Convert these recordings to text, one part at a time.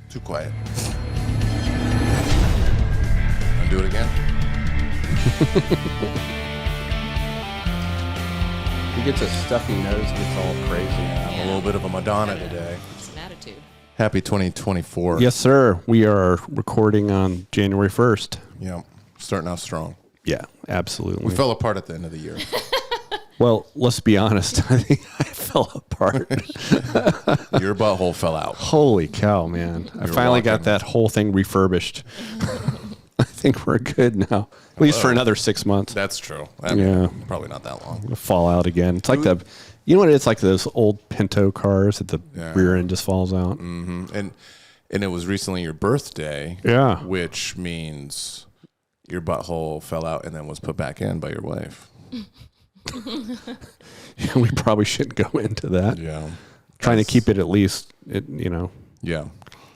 Too quiet. Wanna do it again? He gets a stuffy nose, gets all crazy. I'm a little bit of a Madonna today. It's an attitude. Happy 2024. Yes, sir. We are recording on January 1st. Yeah, starting out strong. Yeah, absolutely. We fell apart at the end of the year. Well, let's be honest. I think I fell apart. Your butthole fell out. Holy cow, man. I finally got that whole thing refurbished. I think we're good now. At least for another 6 months. That's true. Probably not that long. It'll fall out again. It's like you know what? It's like those old Pinto cars that the rear end just falls out. Mm-hmm. And it was recently your birthday. Yeah. Which means your butthole fell out and then was put back in by your wife. We probably shouldn't go into that. Yeah. Trying to keep it at least, Yeah.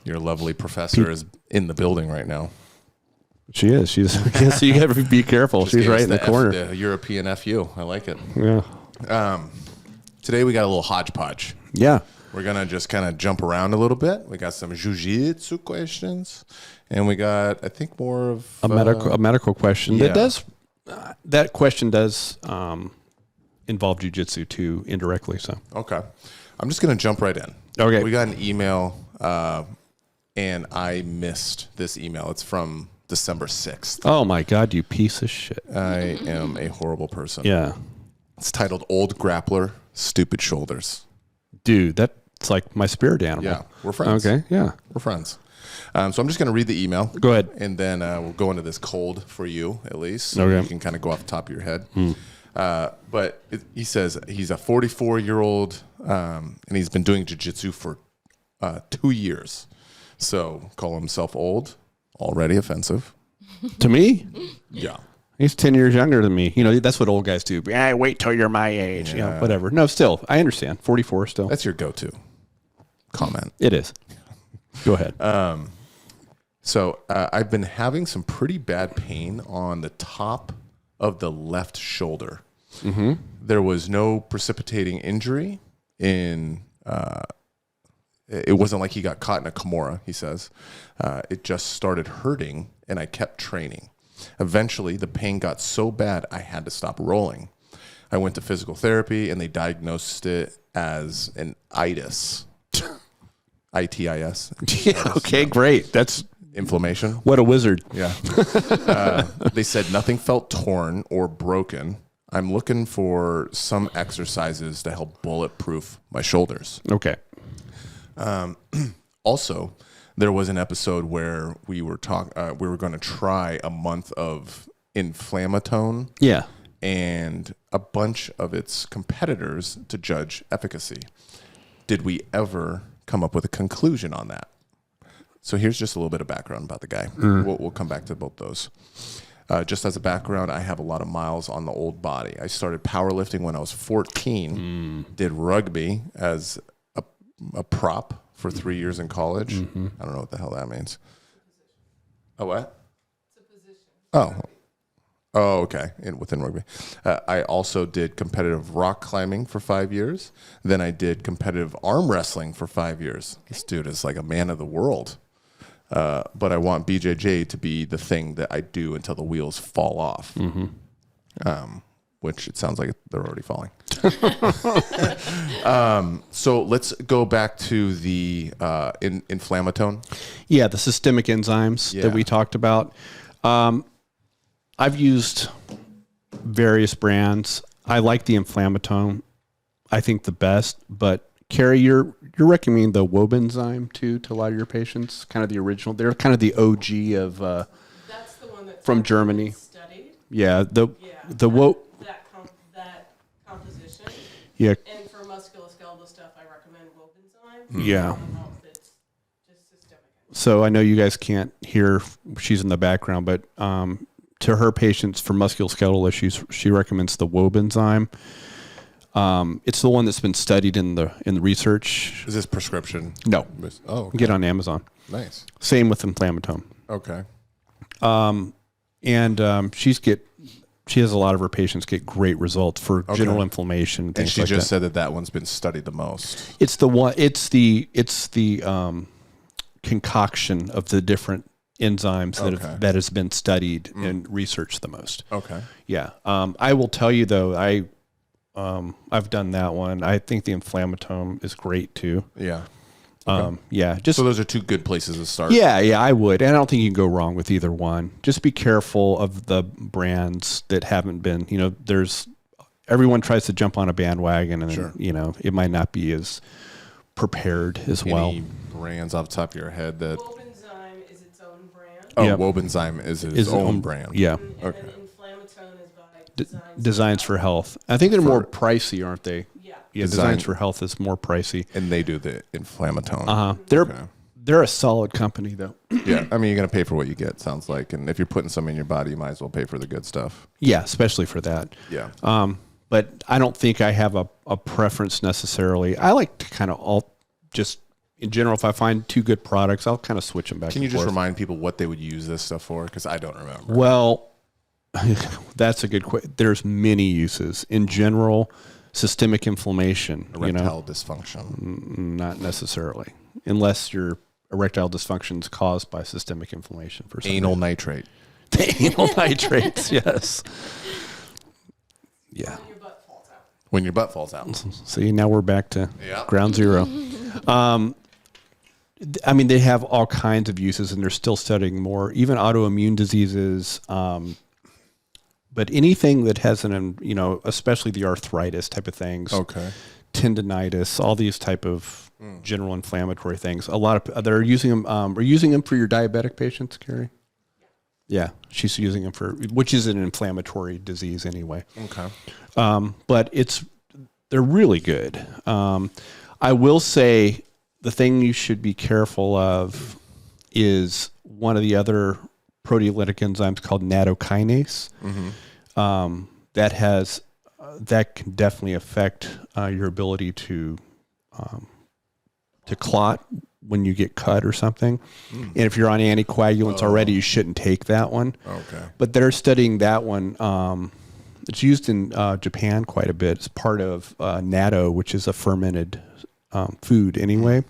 Your lovely professor is in the building right now. She is. She's. So you got to be careful. She's right in the corner. The European FU. I like it. Yeah. Today we got a little hodgepodge. Yeah. We're going to just kind of jump around a little bit. We got some jiu-jitsu questions. And we got, I think, more of a medical question. Yeah. That question does involve jiu-jitsu too, indirectly. So okay. I'm just going to jump right in. Okay. We got an email, and I missed this email. It's from December 6th. Oh, my God, you piece of shit. I am a horrible person. Yeah. It's titled Old Grappler, Stupid Shoulders. Dude, that's like my spirit animal. Yeah, we're friends. Okay, yeah. We're friends. So I'm just going to read the email. Go ahead. And then we'll go into this cold for you, at least. So okay. You can kind of go off the top of your head. But he says he's a 44-year-old, and he's been doing jiu-jitsu for 2 years. So call himself old, already offensive. To me? Yeah. He's 10 years younger than me. You know, that's what old guys do. Wait till you're my age. Yeah. You know, whatever. No, still, I understand. 44 still. That's your go-to comment. It is. Go ahead. So I've been having some pretty bad pain on the top of the left shoulder. Mm-hmm. There was no precipitating injury in... it wasn't like he got caught in a Kimura, he says. It just started hurting, and I kept training. Eventually, the pain got so bad, I had to stop rolling. I went to physical therapy, and they diagnosed it as an itis. I-T-I-S. Yeah, okay, great. That's inflammation. What a wizard. Yeah. They said nothing felt torn or broken. I'm looking for some exercises to help bulletproof my shoulders. Okay. Also, there was an episode where we were going to try a month of inflammatone. Yeah. And a bunch of its competitors to judge efficacy. Did we ever come up with a conclusion on that? So here's just a little bit of background about the guy. We'll come back to both those. Just as a background, I have a lot of miles on the old body. I started powerlifting when I was 14. Did rugby as a prop for 3 years in college. Mm-hmm. I don't know what the hell that means. A what? It's a position. Oh, okay. Within rugby. I also did competitive rock climbing for 5 years. Then I did competitive arm wrestling for 5 years. This dude is like a man of the world. But I want BJJ to be the thing that I do until the wheels fall off. Mm-hmm. Which it sounds like they're already falling. So let's go back to the inflammatone. Yeah, the systemic enzymes that we talked about. I've used various brands. I like the inflammatone. I think the best, but Carrie, you're recommending the Wobenzyme too to a lot of your patients, kind of the original. They're kind of the OG of That's the one that's from Germany. Studied. Yeah, that composition. Yeah. And for musculoskeletal stuff, I recommend Wobenzyme. Yeah. It's just systemic. So I know you guys can't hear; she's in the background, but to her patients for musculoskeletal issues, she recommends the Wobenzyme. It's the one that's been studied in the research. Is this prescription? No. Oh, okay. Get on Amazon. Nice. Same with inflammatone. Okay. She has a lot of her patients get great results for general inflammation and things like that. And she just said that one's been studied the most. It's the one. It's the concoction of the different enzymes that has been studied and researched the most. Okay. Yeah. I will tell you though, I've done that one. I think the inflammatome is great too. Yeah. Okay. Just so those are two good places to start. Yeah, I would. And I don't think you can go wrong with either one. Just be careful of the brands that haven't been, everyone tries to jump on a bandwagon and then, it might not be as prepared as well. Any brands off the top of your head that Wobenzyme is its own brand. Oh, Wobenzyme is its own brand. Yeah. And then inflammatone is by Designs for Health. I think they're more pricey, aren't they? Yeah. Yeah, Designs for Health is more pricey. And they do the inflammatone. They're a solid company though. Yeah, I mean you're gonna pay for what you get. Sounds like, and if you're putting some in your body, you might as well pay for the good stuff. Yeah, especially for that. Yeah. But I don't think I have a preference necessarily. I like to kind of just in general, if I find two good products, I'll kind of switch them back. Can you just remind people what they would use this stuff for? Because I don't remember. Well, that's a good question. There's many uses in general. Systemic inflammation, erectile dysfunction, not necessarily, unless your erectile dysfunction is caused by systemic inflammation. For anal nitrate, the anal nitrates, yes, yeah. When your butt falls out. See, now we're back to ground zero. I mean, they have all kinds of uses, and they're still studying more, even autoimmune diseases. But anything that has especially the arthritis type of things, tendinitis, all these type of general inflammatory things. A lot of they're using them. Are using them for your diabetic patients, Carrie? Yeah, she's using them which is an inflammatory disease anyway. Okay. But they're really good. I will say the thing you should be careful of is one of the other proteolytic enzymes called nattokinase. That can definitely affect your ability to clot when you get cut or something. And if you're on anticoagulants already, you shouldn't take that one. Okay. But they're studying that one. It's used in Japan quite a bit. It's part of natto, which is a fermented food anyway.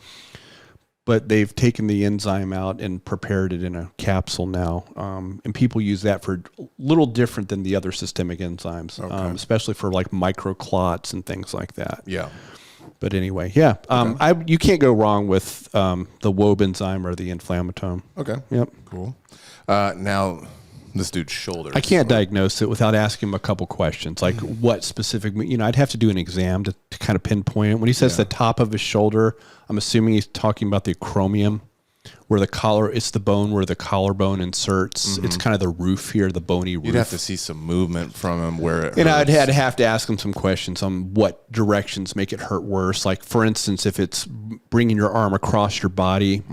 But they've taken the enzyme out and prepared it in a capsule now. And people use that for a little different than the other systemic enzymes, especially for like microclots and things like that. Yeah. But anyway, you can't go wrong with the Wobenzyme or the inflammatome. Okay. Yep. Cool. Now, this dude's shoulder. I can't diagnose it without asking him a couple questions, like what specific, I'd have to do an exam to kind of pinpoint it. When he says the top of his shoulder, I'm assuming he's talking about the acromion, where it's the bone where the collarbone inserts. It's kind of the roof here, the bony roof. You'd have to see some movement from him where it hurts. I'd have to ask him some questions on what directions make it hurt worse. Like, for instance, if it's bringing your arm across your body,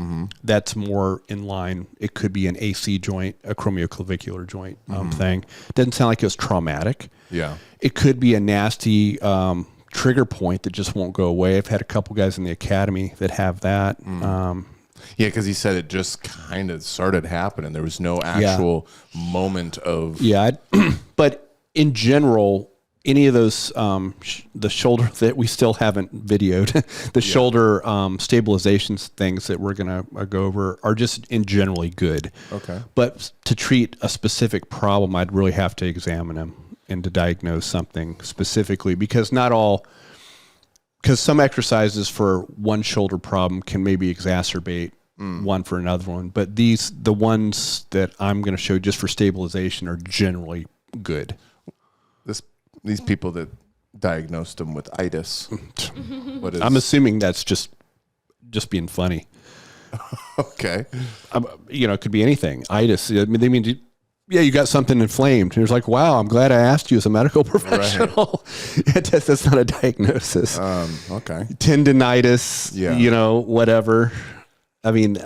that's more in line. It could be an AC joint, acromioclavicular joint thing. Doesn't sound like it was traumatic. Yeah. It could be a nasty trigger point that just won't go away. I've had a couple guys in the academy that have that. Yeah, because he said it just kind of started happening. There was no actual moment of... Yeah, but in general, any of those, the shoulder that we still haven't videoed, the shoulder stabilization things that we're going to go over are just in generally good. Okay. But to treat a specific problem, I'd really have to examine them and to diagnose something specifically, because some exercises for one shoulder problem can maybe exacerbate one for another one. But the ones that I'm going to show just for stabilization are generally good. These people that diagnosed him with itis. I'm assuming that's just being funny. Okay. It could be anything. Itis. I mean, they mean, you got something inflamed. And it's like, wow, I'm glad I asked you as a medical professional. Right. That's not a diagnosis. Okay. Tendinitis, whatever. I mean,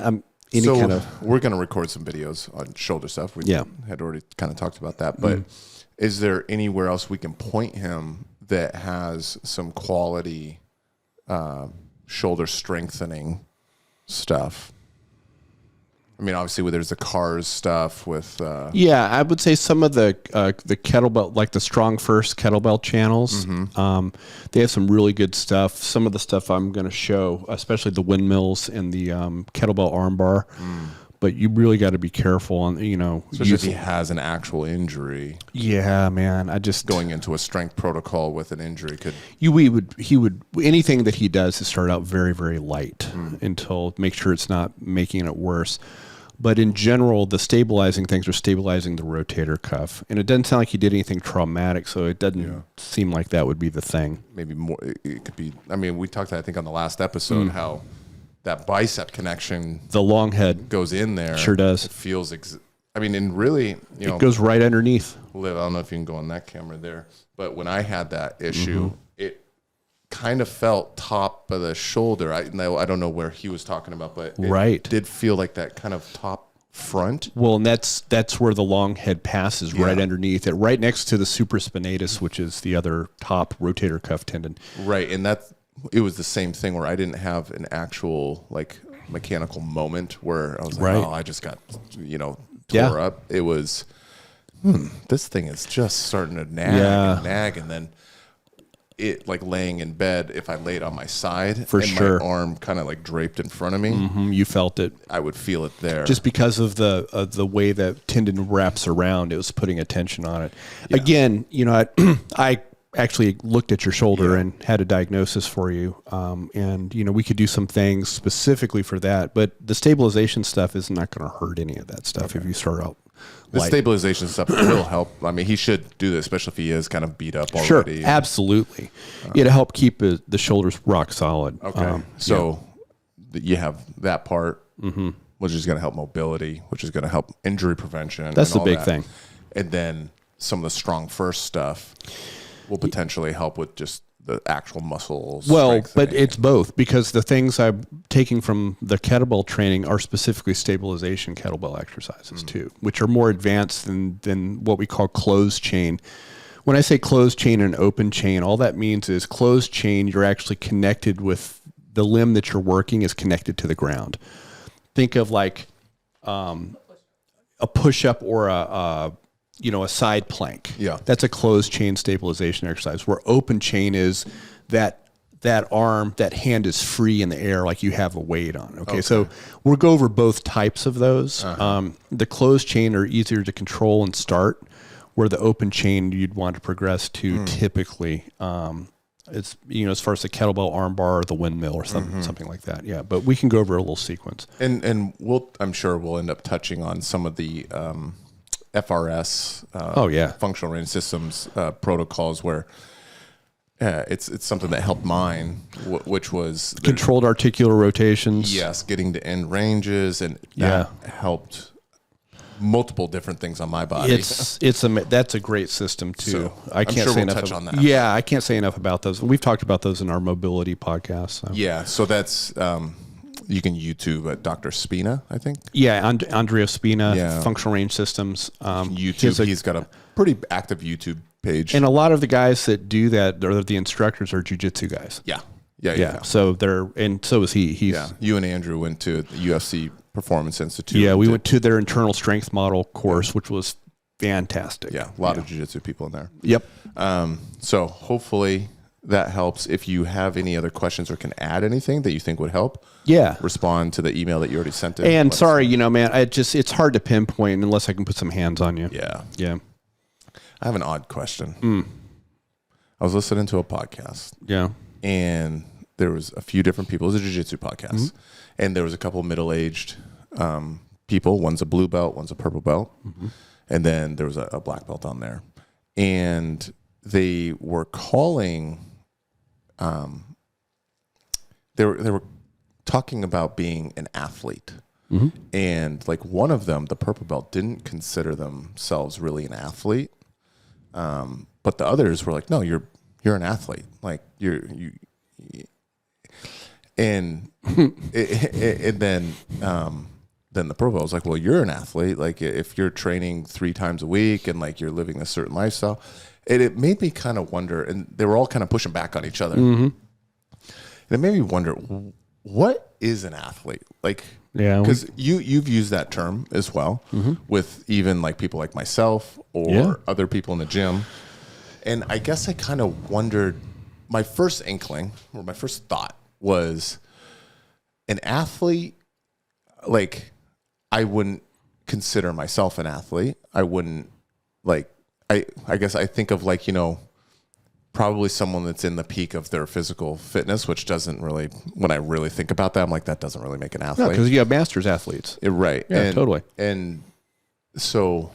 we're going to record some videos on shoulder stuff. We had already kind of talked about that. But is there anywhere else we can point him that has some quality shoulder strengthening stuff? I mean, obviously, there's the cars stuff with. Yeah, I would say some of the kettlebell, like the Strong First kettlebell channels, they have some really good stuff. Some of the stuff I'm going to show, especially the windmills and the kettlebell armbar. But you really got to be careful on, especially if he has an actual injury. Yeah, man. I just going into a strength protocol with an injury could. He would anything that he does is start out very, very light until make sure it's not making it worse. But in general, the stabilizing things are stabilizing the rotator cuff, and it doesn't sound like he did anything traumatic, so it doesn't seem like that would be the thing. Maybe more. It could be. I mean, we talked, I think, on the last episode how that bicep connection, the long head, goes in there. Sure does. It feels. And really, it goes right underneath. Liv, I don't know if you can go on that camera there, but when I had that issue, it kind of felt top of the shoulder. I don't know where he was talking about, but it did feel like that kind of top front. Well, and that's where the long head passes, right underneath it, right next to the supraspinatus, which is the other top rotator cuff tendon. Right, and it was the same thing where I didn't have an actual like mechanical moment where I was like, oh, I just got tore up. It was this thing is just starting to nag, and then it like laying in bed, if I laid on my side my arm kind of like draped in front of me, you felt it. I would feel it there just because of the way that tendon wraps around. It was putting a tension on it. Again, I actually looked at your shoulder and had a diagnosis for you, and we could do some things specifically for that, but the stabilization stuff is not going to hurt any of that stuff if you start out. The stabilization stuff will help. I mean, he should do this, especially if he is kind of beat up already. Sure, absolutely. To help keep the shoulders rock solid. Okay, you have that part, which is going to help mobility, which is going to help injury prevention. That's the big thing. And then some of the Strong First stuff will potentially help with just the actual muscles. Well, but it's both, because the things I'm taking from the kettlebell training are specifically stabilization kettlebell exercises too, which are more advanced than what we call closed chain. When I say closed chain and open chain, all that means is closed chain, you're actually connected with the limb that you're working is connected to the ground. Think of like a push-up or a side plank. Yeah. That's a closed chain stabilization exercise. Where open chain is that arm, that hand is free in the air like you have a weight on. Okay. So we'll go over both types of those. The closed chain are easier to control and start, where the open chain you'd want to progress to typically. It's, as far as the kettlebell armbar or the windmill or something like that. Yeah. But we can go over a little sequence. And I'm sure we'll end up touching on some of the, FRS, functional range systems protocols, where it's something that helped mine, which was controlled articular rotations. Yes, getting to end ranges, and that helped multiple different things on my body. That's a great system too. So I can't say enough on that. Yeah, I can't say enough about those. We've talked about those in our mobility podcast. So. Yeah, so that's. You can YouTube at Dr. Spina, I think. Yeah, Andrea Spina, Functional Range Systems. YouTube. He's got a pretty active YouTube page. And a lot of the guys that do that, or the instructors, are jiu-jitsu guys. Yeah. So so is he. You and Andrew went to the UFC Performance Institute. Yeah, we went to their internal strength model course, which was fantastic. Yeah, a lot of jiu-jitsu people in there. Yep. So hopefully that helps. If you have any other questions or can add anything that you think would help, respond to the email that you already sent in. And sorry, man, it's hard to pinpoint unless I can put some hands on you. Yeah. I have an odd question. I was listening to a podcast. Yeah. And there was a few different people. It was a jiu-jitsu podcast. And there was a couple middle-aged people. One's a blue belt, one's a purple belt. And then there was a black belt on there. And they were calling... They were talking about being an athlete, and like one of them, the purple belt, didn't consider themselves really an athlete, but the others were like, "No, you're an athlete. Like you." And and then the purple belt was like, "Well, you're an athlete. Like if you're training 3 times a week and like you're living a certain lifestyle." And it made me kind of wonder, and they were all kind of pushing back on each other. And it made me wonder, what is an athlete? Like, Yeah, because you've used that term as well with even like people like myself or other people in the gym. And I guess I kind of wondered, my first inkling or my first thought was an athlete. Like, I wouldn't consider myself an athlete. I wouldn't I guess I think of like, probably someone that's in the peak of their physical fitness, which doesn't really, when I really think about that, I'm like, that doesn't really make an athlete. because you have masters athletes. Right. Yeah, totally. And so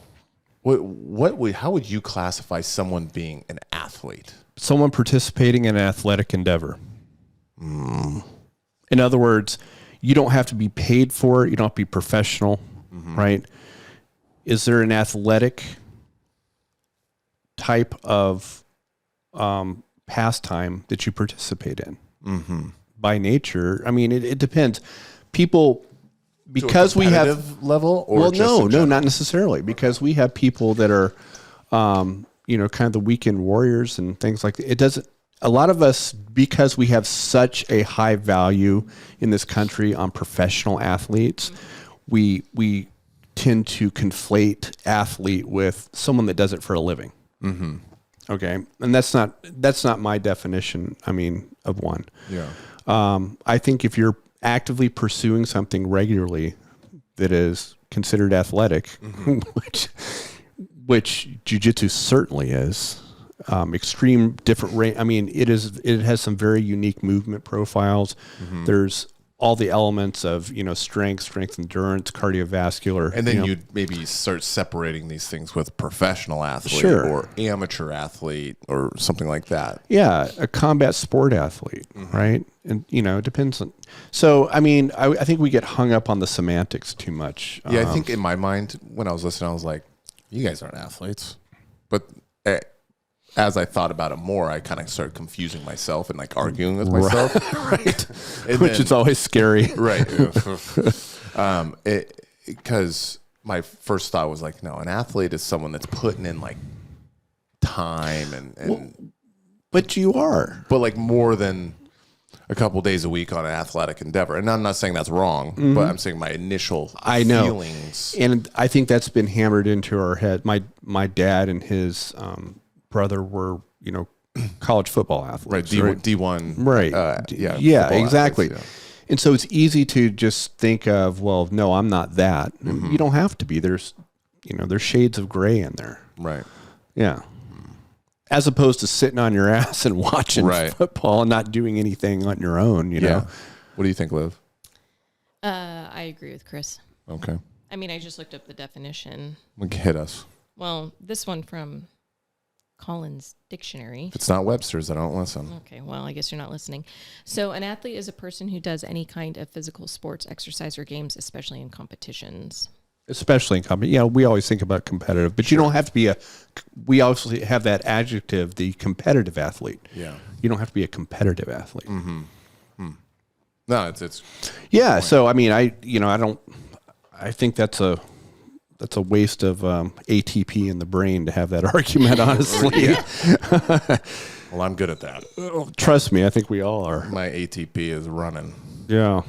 how would you classify someone being an athlete? Someone participating in an athletic endeavor. In other words, you don't have to be paid for it. You don't have to be professional, right? Is there an athletic type of pastime that you participate in? By nature, I mean, it depends. People, because we have level, or well, just no, not necessarily, because we have people that are, kind of the weekend warriors and things like that. It doesn't. A lot of us, because we have such a high value in this country on professional athletes, we tend to conflate athlete with someone that does it for a living. Okay, and that's not my definition. I mean, of one. Yeah. I think if you're actively pursuing something regularly that is considered athletic, which jiu-jitsu certainly is, extreme different range. I mean, it has some very unique movement profiles. There's all the elements of, strength, endurance, cardiovascular. And then you'd maybe start separating these things with professional athlete or amateur athlete or something like that. Yeah, a combat sport athlete, right? And, it depends on. So, I mean, I think we get hung up on the semantics too much. Yeah, I think in my mind, when I was listening, I was like, you guys aren't athletes. But as I thought about it more, I kind of started confusing myself and like arguing with myself. Right. Which is always scary. Right. Because my first thought was like, no, an athlete is someone that's putting in like time and but you are. But like more than a couple days a week on an athletic endeavor. And I'm not saying that's wrong, but I'm saying my initial feelings. And I think that's been hammered into our head. My dad and his brother were, college football athletes. Right, D1. Right. Yeah, exactly. Athletes, And so it's easy to just think of, well, no, I'm not that. You don't have to be. There's shades of gray in there. Right. Yeah. As opposed to sitting on your ass and watching football and not doing anything on your own, you know. What do you think, Liv? I agree with Chris. Okay. I mean, I just looked up the definition. Hit us. Well, this one from Collins Dictionary. If it's not Webster's, I don't listen. Okay, well, I guess you're not listening. So an athlete is a person who does any kind of physical sports, exercise, or games, especially in competitions. Especially in competition. Yeah, we always think about competitive, but you don't have to be we also have that adjective, the competitive athlete. Yeah. You don't have to be a competitive athlete. No, it's yeah. So, I mean, I think that's a waste of ATP in the brain to have that argument, honestly. Well, I'm good at that. Trust me, I think we all are. My ATP is running. Yeah.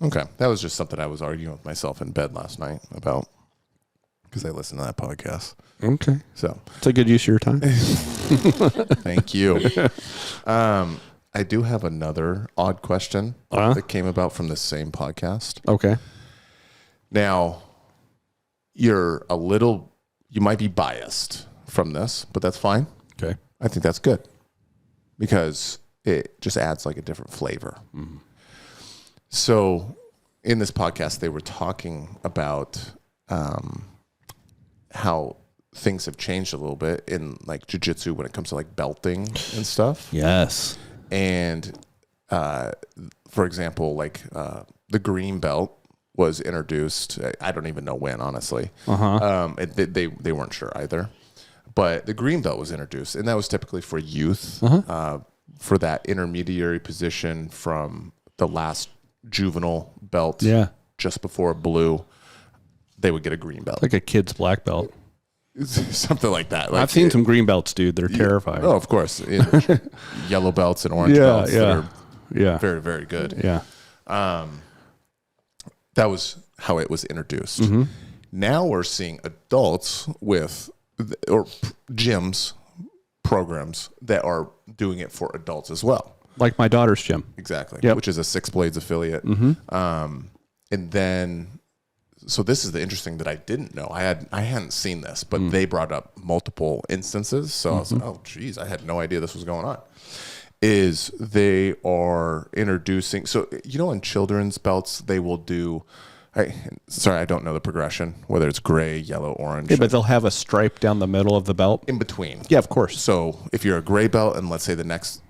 Okay. That was just something I was arguing with myself in bed last night about, because I listened to that podcast. Okay. So it's a good use of your time. Thank you. I do have another odd question that came about from the same podcast. Okay. Now, you might be biased from this, but that's fine. Okay. I think that's good because it just adds like a different flavor. So in this podcast, they were talking about how things have changed a little bit in like jiu-jitsu when it comes to like belting and stuff. Yes. And for example, like the green belt was introduced. I don't even know when, honestly. They weren't sure either. But the green belt was introduced, and that was typically for youth, for that intermediary position from the last juvenile belt just before blue. They would get a green belt. Like a kid's black belt. Something like that. Like, I've seen some green belts, dude. They're terrifying. Oh, of course. Yellow belts and orange belts that are very, very good. Yeah. That was how it was introduced. Mm-hmm. Now we're seeing adults with or gyms programs that are doing it for adults as well. Like my daughter's gym. Exactly. Yep. Which is a Six Blades affiliate. And then, so this is the interesting that I didn't know. I hadn't seen this, but they brought up multiple instances. So I was like, oh, geez, I had no idea this was going on. Is they are introducing, so, you know, in children's belts, they will do, I don't know the progression, whether it's gray, yellow, orange. Yeah, but they'll have a stripe down the middle of the belt. In between. Yeah, of course. So if you're a gray belt and let's say the next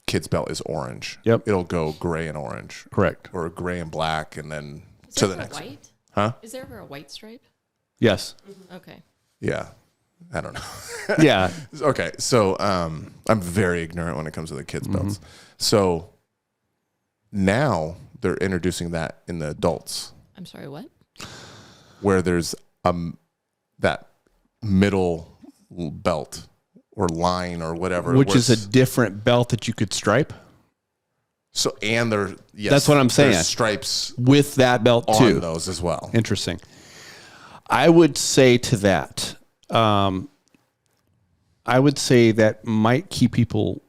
kid's belt is orange, it'll go gray and orange. Correct. Or gray and black and then Is to there the ever next. white? Huh? Is there ever a white stripe? Yes. Okay. Yeah. I don't know. Yeah. Okay. So I'm very ignorant when it comes to the kids' belts. So now they're introducing that in the adults. I'm sorry, what? Where there's that middle belt or line or whatever. Which is a different belt that you could stripe? So, and that's what I'm saying. There's stripes with that belt on too. those as well. Interesting. I would say to that, I would say that might keep people,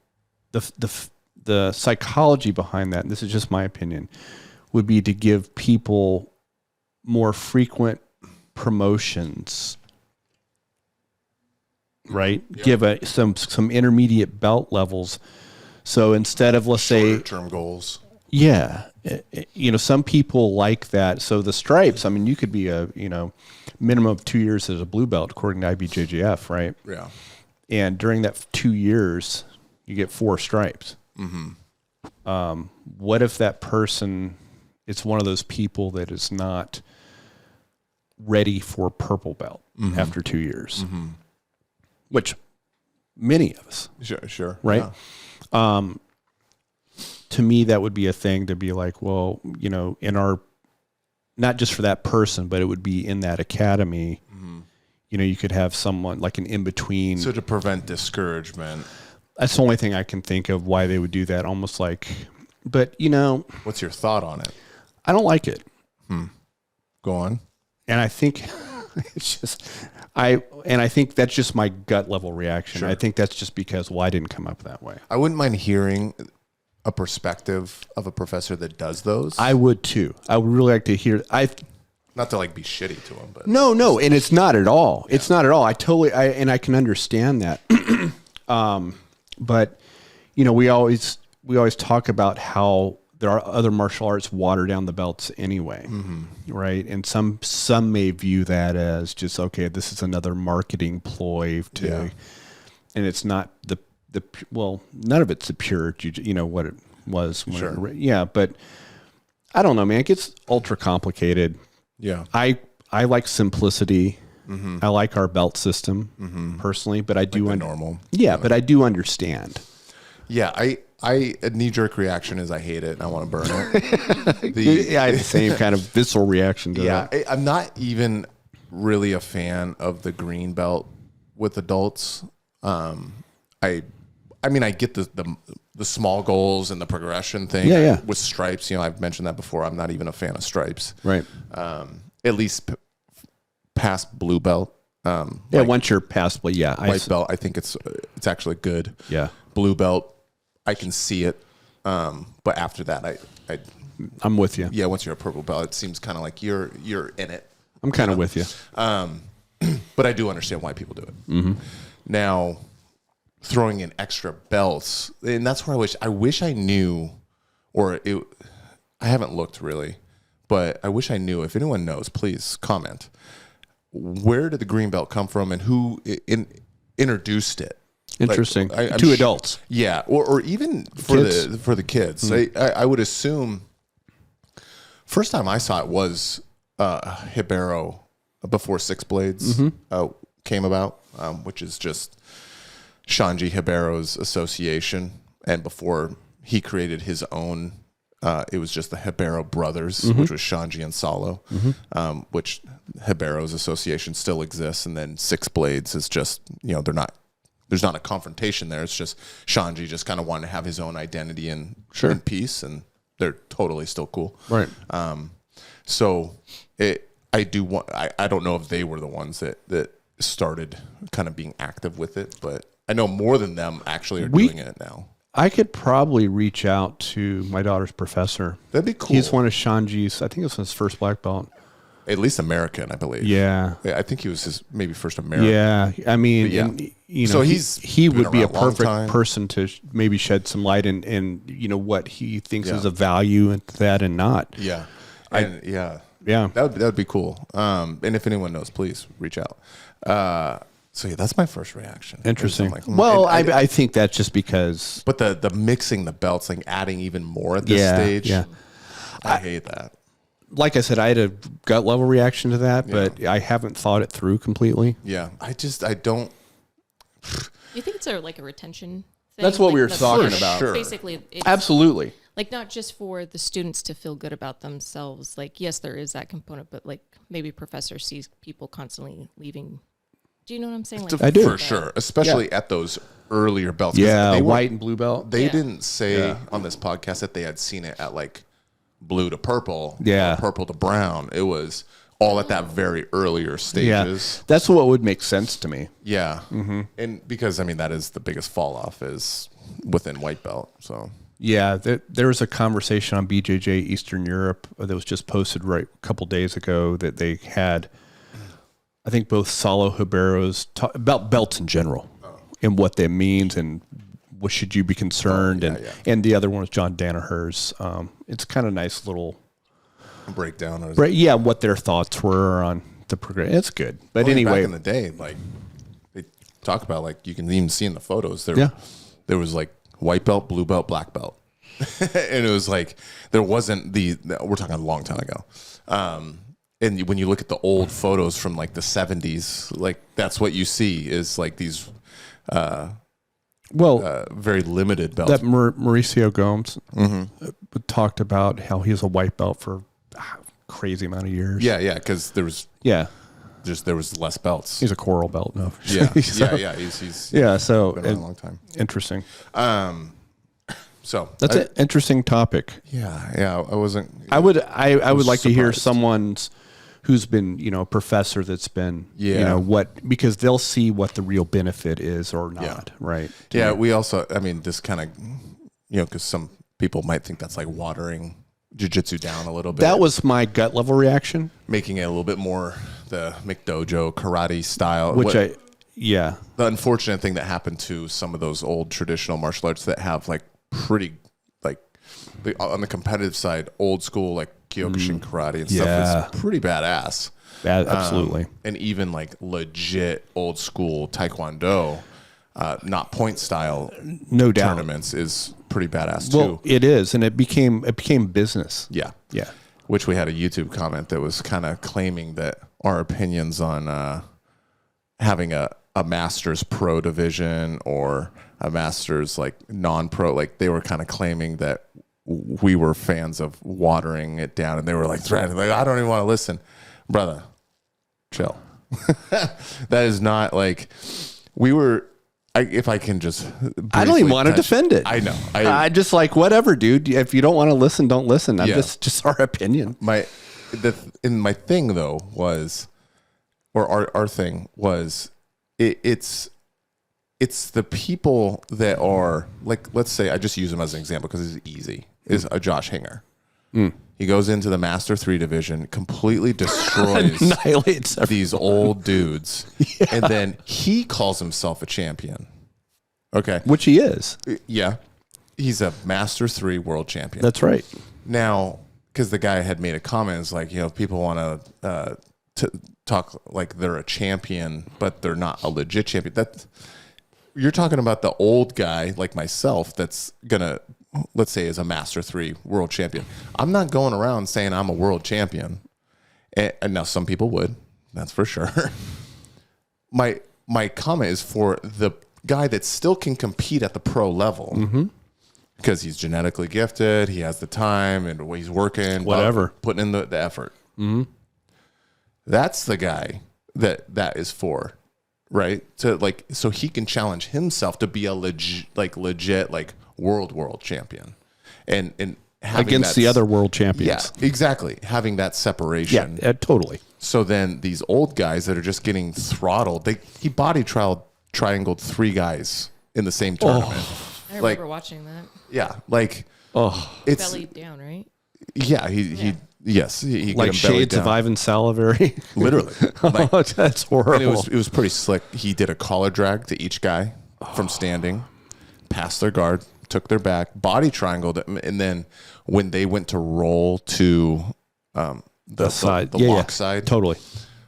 the psychology behind that, and this is just my opinion, would be to give people more frequent promotions, right? Yep. Give some intermediate belt levels. So instead of, let's say, short-term goals. Yeah. You know, some people like that. So the stripes, I mean, you could be minimum of 2 years as a blue belt, according to IBJJF, right? Yeah. And during that 2 years, you get 4 stripes. What if that person, it's one of those people that is not ready for purple belt after 2 years, which many of us, sure, right? Yeah. To me, that would be a thing to be like, well, you know, in our, not just for that person, but it would be in that academy, you know, you could have someone like an in-between. So to prevent discouragement. That's the only thing I can think of why they would do that, almost like, but you know. What's your thought on it? I don't like it. Go on. And I think it's just, I think that's just my gut level reaction. Sure. I think that's just because, well, I didn't come up that way. I wouldn't mind hearing a perspective of a professor that does those. I would too. I would really like to hear. Not to like be shitty to them, but No, and it's not at all. Yeah. It's not at all. I can understand that. But you know, we always talk about how there are other martial arts water down the belts anyway, right? And some may view that as just, okay, this is another marketing ploy to, and it's not well, none of it's the pure, you know, what it was. Sure. But I don't know, man. It gets ultra complicated. Yeah. I like simplicity. I like our belt system personally, but I do normal. Yeah, but I do understand. Yeah, a knee-jerk reaction is I hate it and I want to burn it. I had the same kind of visceral reaction to that. I'm not even really a fan of the green belt with adults. I mean, I get the small goals and the progression thing. Yeah. With stripes, you know, I've mentioned that before. I'm not even a fan of stripes. Right. At least past blue belt. Once you're past, white belt, I think it's actually good. Yeah. Blue belt, I can see it. But after that, I'm with you. Yeah, once you're a purple belt, it seems kind of like you're in it. I'm kind of with you. But I do understand why people do it. Now, throwing in extra belts, and that's where I wish I knew, I haven't looked really, but I wish I knew. If anyone knows, please comment. Where did the green belt come from, and who introduced it? Interesting. To adults. Yeah, or even for the kids. I would assume first time I saw it was Hibero before Six Blades came about, which is just Shanji Hibero's association, and before he created his own, it was just the Hibero brothers, which was Shanji and Salo, which Hibero's association still exists, and then Six Blades is just, you know, there's not a confrontation there. It's just Shanji just kind of wanted to have his own identity and peace, and they're totally still cool. Right. So I don't know if they were the ones that started kind of being active with it, but I know more than them actually are doing it now. I could probably reach out to my daughter's professor. That'd be cool. He's one of Shanji's, I think it was his first black belt. At least American, I believe. Yeah. I think he was his maybe first American. Yeah. I mean, yeah. And, you know, So he would be a around a long perfect time. person to maybe shed some light and you know, what he thinks is of value and that and not. Yeah. Yeah. That would be cool. And if anyone knows, please reach out. So yeah, that's my first reaction. Interesting. Like, well, I think that's just because. But the mixing the belts, like adding even more at this stage. Yeah. I hate that. Like I said, I had a gut level reaction to that, but I haven't thought it through completely. Yeah. I don't. You think it's like a retention thing? That's what we were the talking fun. about. Sure. Basically, it's Absolutely. like not just for the students to feel good about themselves. Like, yes, there is that component, but like maybe professor sees people constantly leaving. Do you know what I'm saying? Like, I do. For sure. Especially at those earlier belts. 'Cause Yeah, they were- white and blue belt. They didn't say on this podcast that they had seen it at like blue to purple, or purple to brown. It was all at that very earlier stages. Yeah, that's what would make sense to me. Yeah. Mm-hmm. And because, I mean, that is the biggest fall off is within white belt. So, Yeah, there was a conversation on BJJ Eastern Europe that was just posted a couple days ago that they had, I think both Saulo Ribero's about belts in general and what that means and what should you be concerned and the other one was John Danaher's. It's kind of nice little breakdown. What their thoughts were on the progression. It's good, but anyway, back in the day, like they talk about, like you can even see in the photos there was like white belt, blue belt, black belt, and it was like there wasn't we're talking a long time ago. And when you look at the old photos from like the 70s, like that's what you see is like these very limited belts. That Mauricio Gomes talked about how he's a white belt for crazy amount of years. Yeah, because there was less belts. He's a coral belt. No, Yeah, he's So been around a long time. Interesting. So that's an interesting topic. Yeah. I wasn't. I would like to hear surprised. someone's who's been a professor that's been because they'll see what the real benefit is or not, right? Yeah, we also, I mean, this kind of because some people might think that's like watering jiu-jitsu down a little bit. That was my gut level reaction, making it a little bit more the McDojo karate style, the unfortunate thing that happened to some of those old traditional martial arts that have like pretty like on the competitive side, old school like Kyokushin karate and stuff is pretty badass. Absolutely. And even like legit old school Taekwondo, not point style, no doubt, tournaments is pretty badass too. It is, and it became business. Yeah. Yeah. Which we had a YouTube comment that was kind of claiming that our opinions on having a master's pro division or a master's like non-pro, like they were kind of claiming that we were fans of watering it down, and they were like threatening, like I don't even want to listen, brother. Chill. That is not like we were. If I can just, I don't even want to defend it. I know. I just like whatever, dude. If you don't want to listen, don't listen. I'm just our opinion. My thing though was, or our thing was, it's the people that are like, let's say I just use him as an example because it's easy. Is a Josh Hinger. He goes into the Master 3 division, completely destroys annihilates these old dudes, and then he calls himself a champion. Okay, which he is. Yeah, he's a Master 3 world champion. That's right. Now, because the guy had made a comment, it's like, people want to talk like they're a champion, but they're not a legit champion. You're talking about the old guy like myself that's gonna, let's say, is a Master 3 world champion. I'm not going around saying I'm a world champion. And now some people would, that's for sure. My comment is for the guy that still can compete at the pro level because he's genetically gifted, he has the time, and he's working, whatever, putting in the effort. That's the guy that is for. Right, so he can challenge himself to be a legit world champion, and against the other world champions. Yeah, exactly. Having that separation. Yeah, totally. So then these old guys that are just getting throttled, he body triangled 3 guys in the same tournament. I remember watching that. Yeah, like it's Belly down, right? Yeah, he like shades of Ivan Salivary. Literally. Like, that's horrible. and it was pretty slick. He did a collar drag to each guy from standing, passed their guard, took their back, body triangled it, and then when they went to roll to the side, the lock side, totally,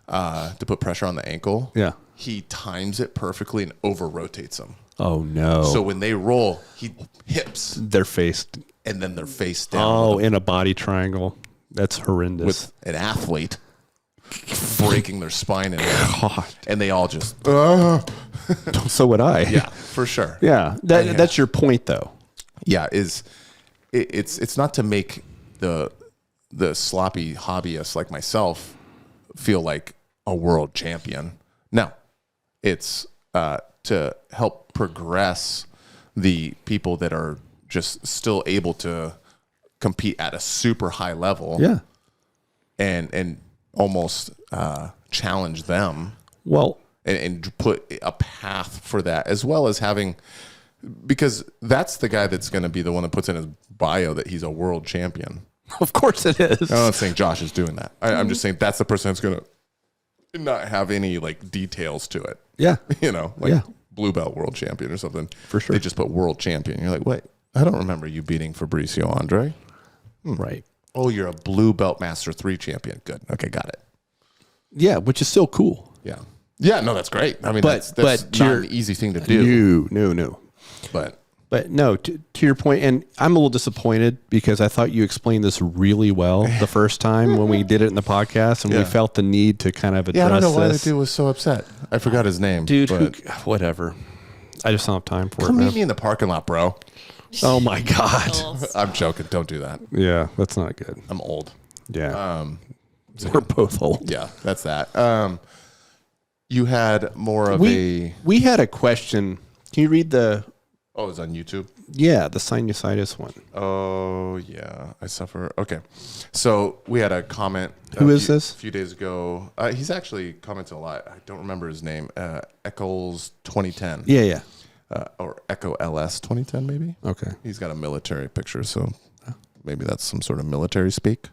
to put pressure on the ankle, he times it perfectly and over rotates them. Oh no! So when they roll, he hips their face, and then their face down. Oh, in a body triangle. That's horrendous. With an athlete breaking their spine in God. And they all just so would I. Yeah, for sure. Yeah. That's your point though. Yeah, it's not to make the sloppy hobbyist like myself feel like a world champion. No. It's to help progress the people that are just still able to compete at a super high level. Yeah. And almost challenge them. Well, and put a path for that, as well as having, because that's the guy that's going to be the one that puts in his bio that he's a world champion. Of course it is. I'm not saying Josh is doing that. I'm just saying that's the person that's going to not have any like details to it. Yeah. Like blue belt world champion or something. For sure. They just put world champion. You're like, wait, I don't remember you beating Fabricio Andre. Right. Oh, you're a blue belt master 3 champion. Good. Okay, got it. Yeah, which is still cool. Yeah. Yeah, no, that's great. I mean, that's not an easy thing to do. No. But no, to your point, and I'm a little disappointed because I thought you explained this really well the first time when we did it in the podcast, and we felt the need to kind of address this. I don't know why the dude was so upset. I forgot his name. Dude, whatever. I just don't have time for it. Come meet me in the parking lot, bro. Oh, my God. I'm joking. Don't do that. Yeah, that's not good. I'm old. Yeah. We're both old. Yeah, that's that. You had more of we had a question. Can you read the... Oh, it's on YouTube? Yeah, the sinusitis one. Oh, yeah. I suffer. Okay. So we had a comment. Who is this? A few days ago. He's actually commented a lot. I don't remember his name. Eccles 2010. Yeah. Or Echo LS 2010, maybe? Okay. He's got a military picture, so maybe that's some sort of military speak.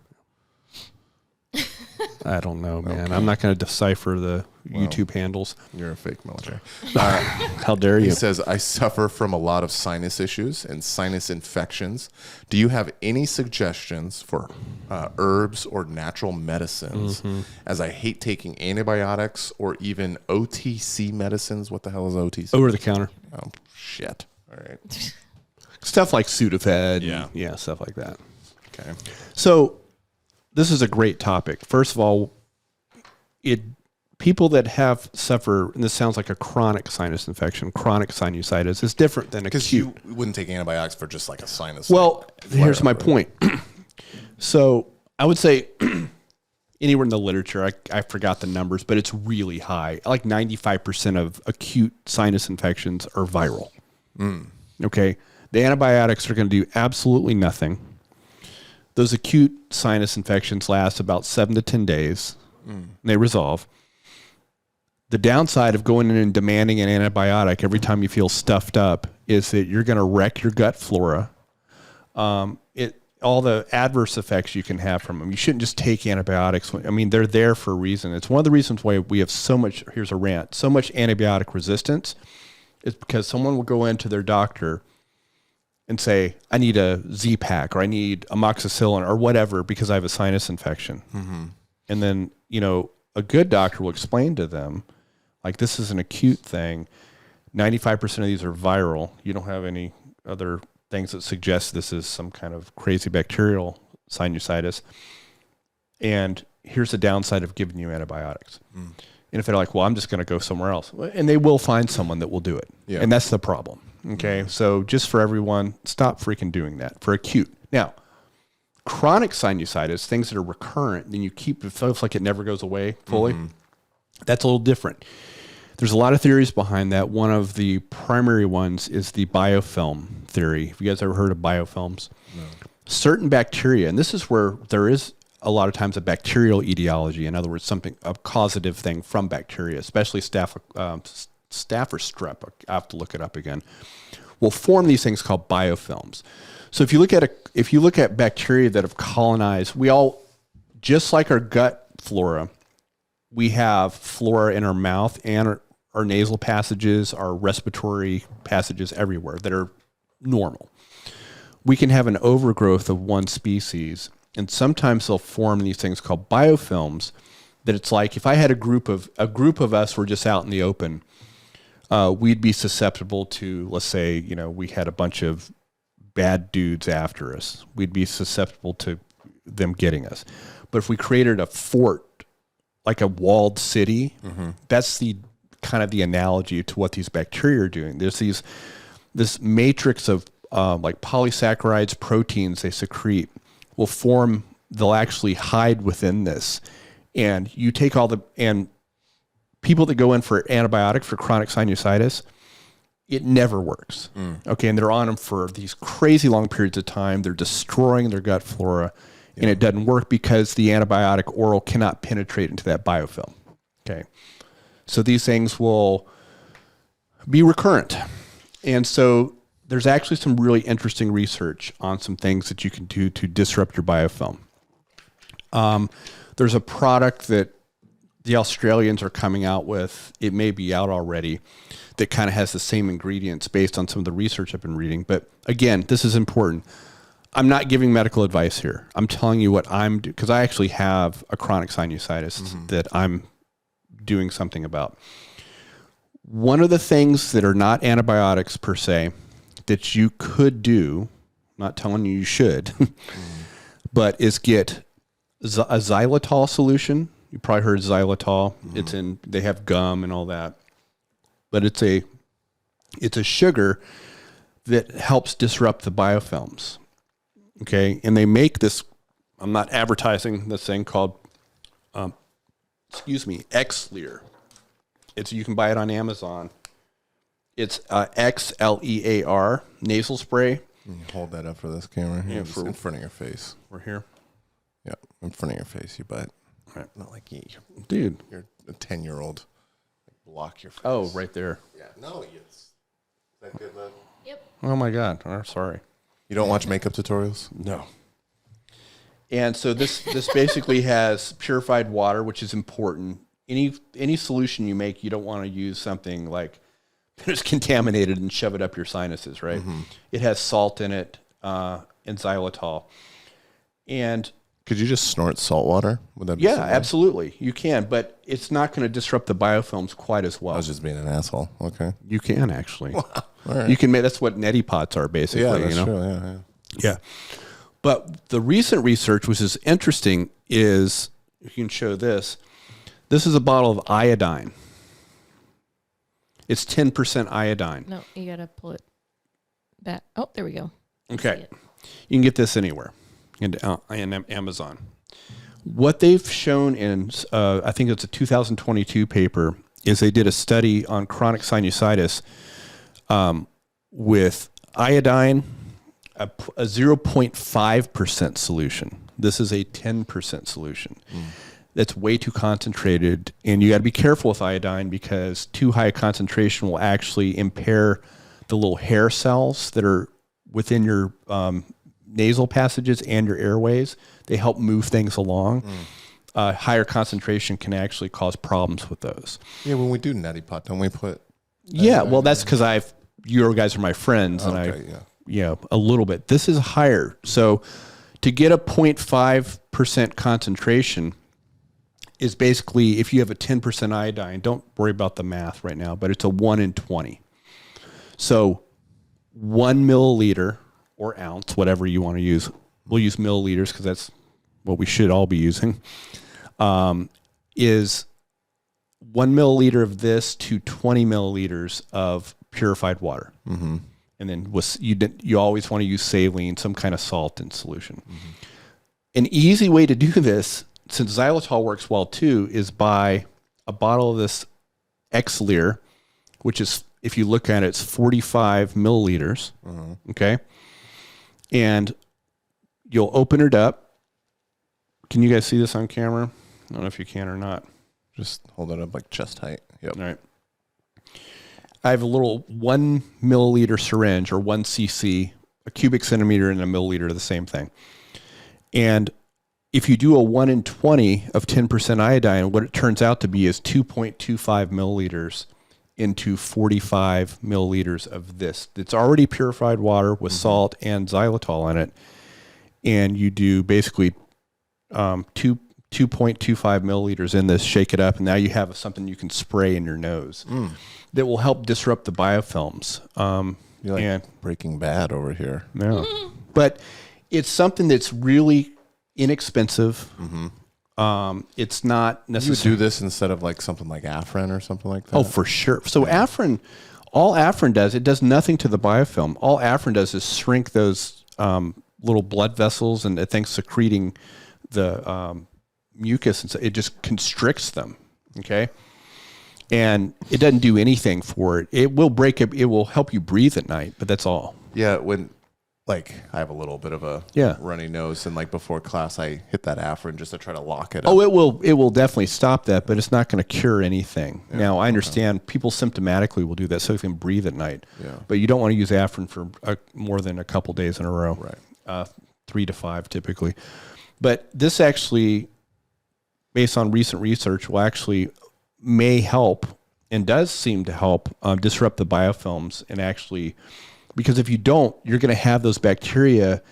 I don't know, man. Okay. I'm not going to decipher the YouTube handles. You're a fake military. How dare you? He says, I suffer from a lot of sinus issues and sinus infections. Do you have any suggestions for herbs or natural medicines? Mm-hmm. As I hate taking antibiotics or even OTC medicines. What the hell is OTC? Over the counter. Oh, shit. All right. Stuff like Sudafed. Yeah, stuff like that. Okay. So this is a great topic. First of all, people that suffer, and this sounds like a chronic sinus infection, chronic sinusitis, is different than acute. Because you wouldn't take antibiotics for just like a sinus. Well, here's my point. So I would say anywhere in the literature, I forgot the numbers, but it's really high. Like 95% of acute sinus infections are viral. Okay. The antibiotics are going to do absolutely nothing. Those acute sinus infections last about 7 to 10 days. And they resolve. The downside of going in and demanding an antibiotic every time you feel stuffed up is that you're going to wreck your gut flora. All the adverse effects you can have from them. You shouldn't just take antibiotics. I mean, they're there for a reason. It's one of the reasons why we have so much, here's a rant, so much antibiotic resistance is because someone will go into their doctor and say, I need a Z-Pak or I need amoxicillin or whatever because I have a sinus infection. Mm-hmm. And then, a good doctor will explain to them, like, this is an acute thing. 95% of these are viral. You don't have any other things that suggest this is some kind of crazy bacterial sinusitis. And here's the downside of giving you antibiotics. And if they're like, well, I'm just going to go somewhere else. And they will find someone that will do it. Yeah. And that's the problem. Okay. So just for everyone, stop freaking doing that for acute. Now, chronic sinusitis, things that are recurrent, then you keep, it feels like it never goes away fully. Mm-hmm. That's a little different. There's a lot of theories behind that. One of the primary ones is the biofilm theory. Have you guys ever heard of biofilms? certain bacteria, and this is where there is a lot of times a bacterial etiology. In other words, a causative thing from bacteria, especially staph or strep. I have to look it up again. Will form these things called biofilms. So if you look at bacteria that have colonized, we all, just like our gut flora, we have flora in our mouth and our nasal passages, our respiratory passages everywhere that are normal. We can have an overgrowth of one species, and sometimes they'll form these things called biofilms. That it's like if I had a group of us were just out in the open, we'd be susceptible to, let's say, we had a bunch of bad dudes after us. We'd be susceptible to them getting us. But if we created a fort, like a walled city, that's the kind of the analogy to what these bacteria are doing. There's this matrix of like polysaccharides, proteins they secrete they'll actually hide within this. And you take and people that go in for antibiotics for chronic sinusitis, it never works. Okay. And they're on them for these crazy long periods of time. They're destroying their gut flora, and it doesn't work because the antibiotic oral cannot penetrate into that biofilm. Okay. So these things will be recurrent. And so there's actually some really interesting research on some things that you can do to disrupt your biofilm. There's a product that the Australians are coming out with. It may be out already, that kind of has the same ingredients based on some of the research I've been reading. But again, this is important. I'm not giving medical advice here. I'm telling you what I'm doing, because I actually have a chronic sinusitis that I'm doing something about. One of the things that are not antibiotics per se that you could do, not telling you should, but is get a xylitol solution. You probably heard xylitol. They have gum and all that, but it's a sugar that helps disrupt the biofilms. Okay. And they make this, I'm not advertising this thing called, Xlear. You can buy it on Amazon. It's XLEAR nasal spray. Can you hold that up for this camera? Yeah, in front of your face. We're here. Yeah, in front of your face, you butt. Right. Not like you. Dude. You're a 10-year-old. Block your face. Oh, right there. Yeah. No, is that good, love? Yep. Oh my God. I'm sorry. You don't watch makeup tutorials? No. And so this basically has purified water, which is important. Any solution you make, you don't want to use something like that is contaminated and shove it up your sinuses, right? It has salt in it, and xylitol. And could you just snort salt water? Would that be similar? Absolutely. You can, but it's not going to disrupt the biofilms quite as well. I was just being an asshole. Okay. You can actually. Wow. All right. You can make, that's what neti pots are basically. Yeah, that's true. Yeah. But the recent research, which is interesting, is you can show this. This is a bottle of iodine. It's 10% iodine. No, you got to pull it back. Oh, there we go. Okay. You can get this anywhere in Amazon. What they've shown in, I think it's a 2022 paper, is they did a study on chronic sinusitis with iodine, a 0.5% solution. This is a 10% solution. That's way too concentrated, and you got to be careful with iodine because too high a concentration will actually impair the little hair cells that are within your nasal passages and your airways. They help move things along. Higher concentration can actually cause problems with those. Yeah, when we do neti pot, don't we put? Yeah, well, that's because you guys are my friends, and a little bit. This is higher, so to get a 0.5% concentration is basically, if you have a 10% iodine, don't worry about the math right now, but it's a 1 in 20. So 1 milliliter or ounce, whatever you want to use, we'll use milliliters because that's what we should all be using, is 1 milliliter of this to 20 milliliters of purified water. And then you always want to use saline, some kind of salt in solution. An easy way to do this, since xylitol works well too, is buy a bottle of this Xlear, which is, if you look at it, it's 45 milliliters. Okay. And you'll open it up. Can you guys see this on camera? I don't know if you can or not. Just hold it up like chest height. Yep. All right. I have a little 1 milliliter syringe, or 1 cc, a cubic centimeter and a milliliter, the same thing. And if you do a 1 in 20 of 10% iodine, what it turns out to be is 2.25 milliliters into 45 milliliters of this. It's already purified water with salt and xylitol in it. And you do basically 2.25 milliliters in this, shake it up, and now you have something you can spray in your nose that will help disrupt the biofilms. You're like Breaking Bad over here. Yeah. But it's something that's really inexpensive. It's not necessarily. You would do this instead of like something like Afrin or something like that? Oh, for sure. So Afrin, all Afrin does, it does nothing to the biofilm. All Afrin does is shrink those little blood vessels and things secreting the mucus, and so it just constricts them. Okay. And it doesn't do anything for it. It will break up. It will help you breathe at night, but that's all. Yeah. When like I have a little bit of a runny nose, and like before class, I hit that Afrin just to try to lock it up. Oh, it will definitely stop that, but it's not going to cure anything. Yeah, now, I understand people symptomatically will do that so they can breathe at night. Yeah. But you don't want to use Afrin for more than a couple days in a row. Right. 3 to 5 typically. But this actually, based on recent research, will actually may help and does seem to help disrupt the biofilms, and actually, because if you don't, you're going to have those bacteria.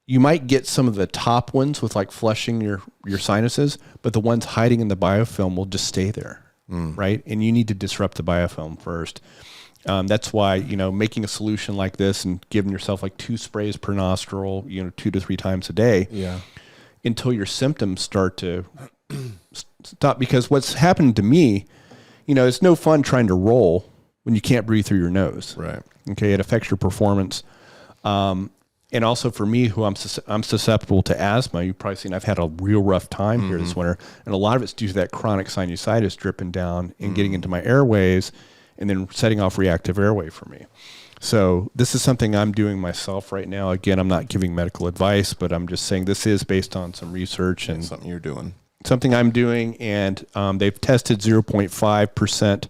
You might get some of the top ones with like flushing your sinuses, but the ones hiding in the biofilm will just stay there, right? And you need to disrupt the biofilm first. That's why, making a solution like this and giving yourself like 2 sprays per nostril, 2 to 3 times a day, until your symptoms start to stop. Because what's happened to me, it's no fun trying to roll when you can't breathe through your nose. Right. Okay. It affects your performance. And also for me, who I'm susceptible to asthma, you've probably seen I've had a real rough time here this winter. And a lot of it's due to that chronic sinusitis dripping down and getting into my airways and then setting off reactive airway for me. So this is something I'm doing myself right now. Again, I'm not giving medical advice, but I'm just saying this is based on some research and something you're doing. Something I'm doing, and they've tested 0.5%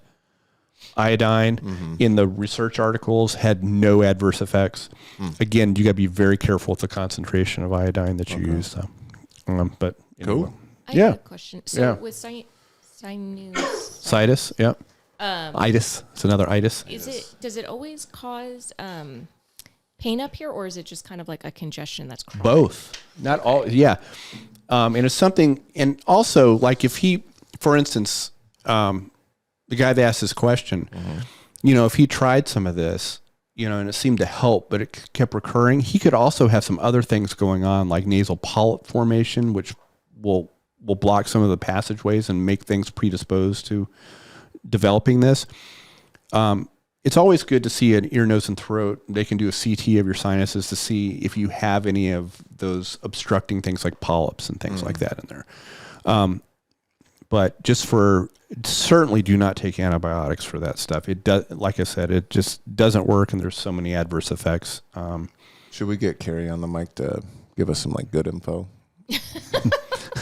iodine in the research articles, had no adverse effects. Again, you got to be very careful with the concentration of iodine that you use. But anyway. Cool. I have a question. So with sinusitis, itis. It's another itis. Does it always cause pain up here, or is it just kind of like a congestion that's chronic? Both. Not all. Yeah. And it's something, and also like if he, for instance, the guy that asked this question, if he tried some of this, and it seemed to help, but it kept recurring, he could also have some other things going on, like nasal polyp formation, which will block some of the passageways and make things predisposed to developing this. It's always good to see an ear, nose, and throat. They can do a CT of your sinuses to see if you have any of those obstructing things like polyps and things like that in there. But certainly do not take antibiotics for that stuff. It does, like I said, it just doesn't work, and there's so many adverse effects. Should we get Carrie on the mic to give us some like good info?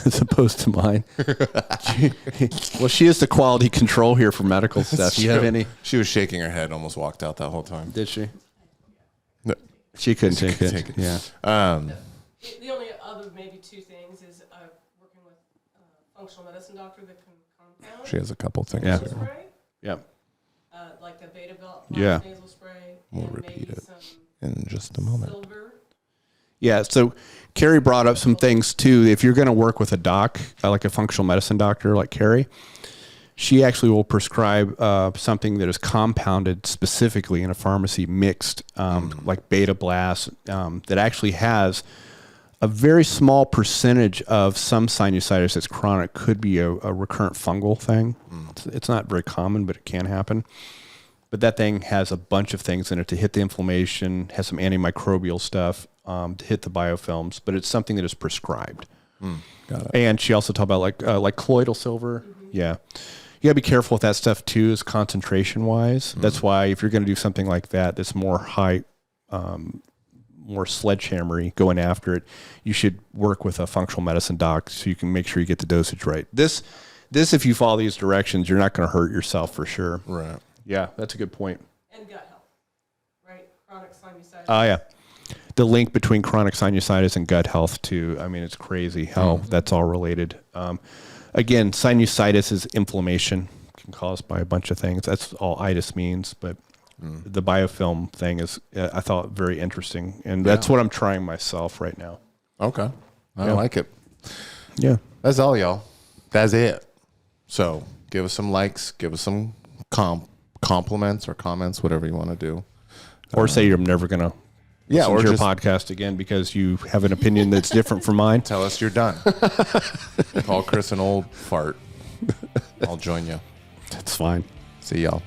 As opposed to mine. She is the quality control here for medical stuff. Do you have any? She was shaking her head, almost walked out that whole time. Did she? No. She couldn't take it. Yeah. The only other maybe 2 things is working with a functional medicine doctor that can compound. She has a couple things. Yeah. Nasal spray, Yep. like the beta block nasal spray. We'll and repeat maybe it some in just a moment. silver. Yeah. So Carrie brought up some things too. If you're going to work with a doc, like a functional medicine doctor like Carrie, she actually will prescribe something that is compounded specifically in a pharmacy, mixed, like Beta Blast, that actually has a very small percentage of some sinusitis that's chronic. Could be a recurrent fungal thing. It's not very common, but it can happen. But that thing has a bunch of things in it to hit the inflammation, has some antimicrobial stuff to hit the biofilms, but it's something that is prescribed. Got it. And she also talked about like colloidal silver. Yeah. You got to be careful with that stuff too, is concentration wise. That's why if you're going to do something like that, that's more high more sledgehammery going after it, you should work with a functional medicine doc so you can make sure you get the dosage right. This, if you follow these directions, you're not going to hurt yourself for sure. Right. Yeah, that's a good point. And gut health, right? Chronic sinusitis. Oh, yeah. The link between chronic sinusitis and gut health, too. I mean, it's crazy how that's all related. Again, sinusitis is inflammation, can caused by a bunch of things. That's all itis means, but the biofilm thing is, I thought, very interesting. And that's what I'm trying myself right now. Okay. I like it. Yeah. That's all, y'all. That's it. So give us some likes, give us some compliments or comments, whatever you want to do. Or say you're never going to listen or to your just podcast again because you have an opinion that's different from mine. tell us you're done. Call Chris an old fart. I'll join you. That's fine. See y'all.